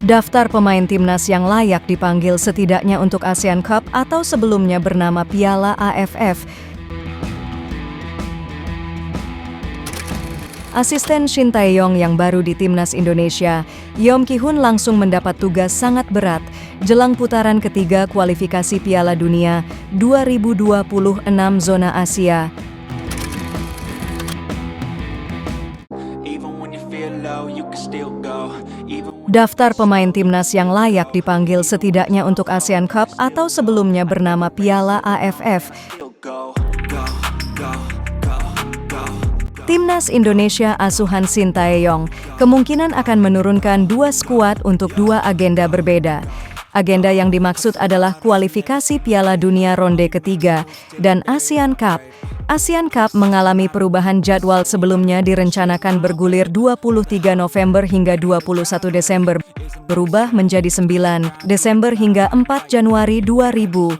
Daftar pemain timnas yang layak dipanggil setidaknya untuk ASEAN Cup atau sebelumnya bernama Piala AFF. Asisten Shin Tae-yong yang baru di timnas Indonesia, Yeom Ki-hun langsung mendapat tugas sangat berat jelang putaran ketiga kualifikasi Piala Dunia 2026 zona Asia. Daftar pemain timnas yang layak dipanggil setidaknya untuk ASEAN Cup atau sebelumnya bernama Piala AFF. Timnas Indonesia asuhan Shin Tae-yong kemungkinan akan menurunkan dua skuad untuk dua agenda berbeda. Agenda yang dimaksud adalah kualifikasi Piala Dunia ronde ketiga dan ASEAN Cup. ASEAN Cup mengalami perubahan jadwal, sebelumnya direncanakan bergulir 23 November hingga 21 Desember, berubah menjadi 9 Desember hingga 4 Januari 2025.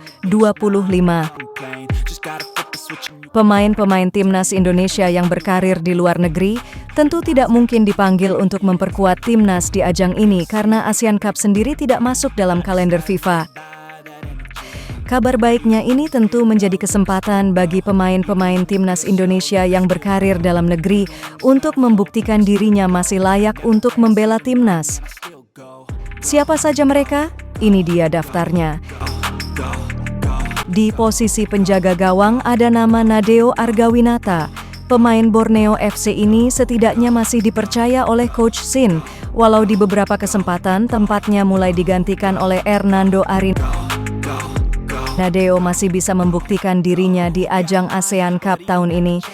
Pemain-pemain timnas Indonesia yang berkarir di luar negeri tentu tidak mungkin dipanggil untuk memperkuat timnas di ajang ini karena ASEAN Cup sendiri tidak masuk dalam kalender FIFA. Kabar baiknya ini tentu menjadi kesempatan bagi pemain-pemain timnas Indonesia yang berkarir dalam negeri untuk membuktikan dirinya masih layak untuk membela timnas. Siapa saja mereka? Ini dia daftarnya. Di posisi penjaga gawang ada nama Nadeo Argawinata. Pemain Borneo FC ini setidaknya masih dipercaya oleh Coach Shin, walau di beberapa kesempatan tempatnya mulai digantikan oleh Hernando Arin. Nadeo masih bisa membuktikan dirinya di ajang ASEAN Cup tahun ini.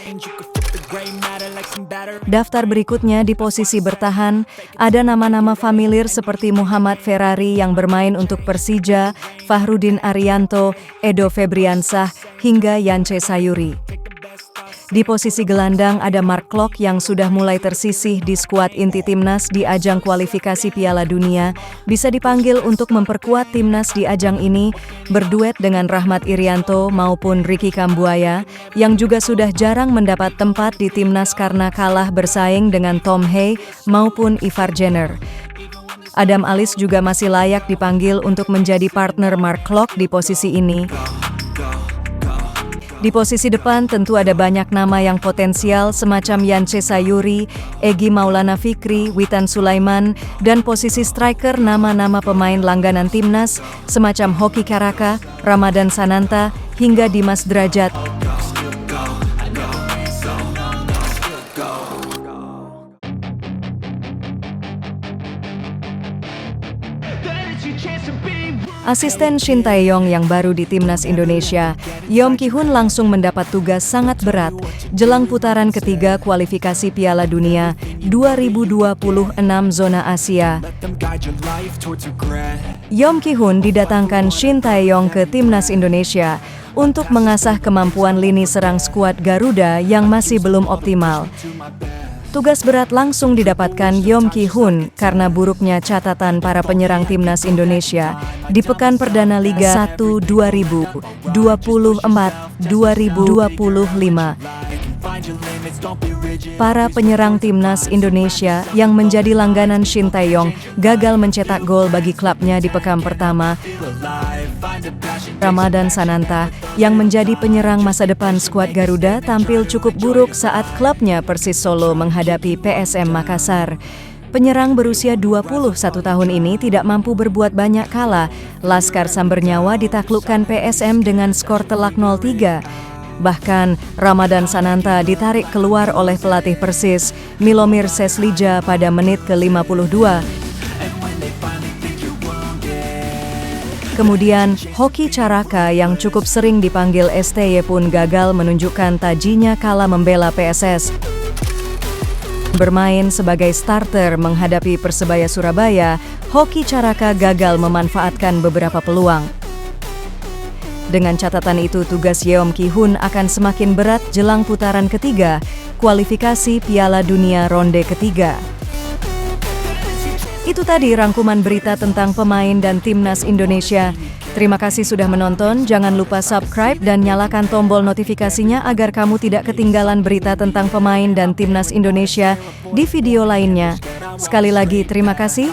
Daftar berikutnya di posisi bertahan, ada nama-nama familiar seperti Muhammad Ferrari yang bermain untuk Persija, Fahrudin Arianto, Edo Febriansah, hingga Yance Sayuri. Di posisi gelandang ada Mark Klok yang sudah mulai tersisih di skuad inti timnas di ajang kualifikasi Piala Dunia, bisa dipanggil untuk memperkuat timnas di ajang ini, berduet dengan Rahmat Irianto maupun Ricky Kambuaya, yang juga sudah jarang mendapat tempat di timnas karena kalah bersaing dengan Tom Hay maupun Ivar Jenner. Adam Alis juga masih layak dipanggil untuk menjadi partner Mark Klok di posisi ini. Di posisi depan tentu ada banyak nama yang potensial semacam Yance Sayuri, Egy Maulana Fikri, Witan Sulaiman, dan posisi striker nama-nama pemain langganan timnas semacam Hoki Caraka, Ramadan Sananta, hingga Dimas Drajat. Asisten Shin Tae-yong yang baru di timnas Indonesia, Yeom Ki-hun langsung mendapat tugas sangat berat jelang putaran ketiga kualifikasi Piala Dunia 2026 zona Asia. Yeom Ki-hun didatangkan Shin Tae-yong ke timnas Indonesia untuk mengasah kemampuan lini serang skuad Garuda yang masih belum optimal. Tugas berat langsung didapatkan Yeom Ki-hun karena buruknya catatan para penyerang timnas Indonesia di pekan perdana Liga 1 2024-2025. Para penyerang timnas Indonesia yang menjadi langganan Shin Tae-yong gagal mencetak gol bagi klubnya di pekan pertama. Ramadan Sananta yang menjadi penyerang masa depan skuad Garuda tampil cukup buruk saat klubnya Persis Solo menghadapi PSM Makassar. Penyerang berusia 21 tahun ini tidak mampu berbuat banyak kala Laskar Sambernyawa ditaklukkan PSM dengan skor telak 0-3. Bahkan, Ramadan Sananta ditarik keluar oleh pelatih Persis, Milomir Seslija pada menit ke-52. Kemudian, Hoki Caraka yang cukup sering dipanggil STY pun gagal menunjukkan tajinya kala membela PSS. Bermain sebagai starter menghadapi Persebaya Surabaya, Hoki Caraka gagal memanfaatkan beberapa peluang. Dengan catatan itu, tugas Yeom Ki-hun akan semakin berat jelang putaran ketiga, kualifikasi Piala Dunia ronde ketiga. Itu tadi rangkuman berita tentang pemain dan timnas Indonesia. Terima kasih sudah menonton, jangan lupa subscribe dan nyalakan tombol notifikasinya agar kamu tidak ketinggalan berita tentang pemain dan timnas Indonesia di video lainnya. Sekali lagi terima kasih.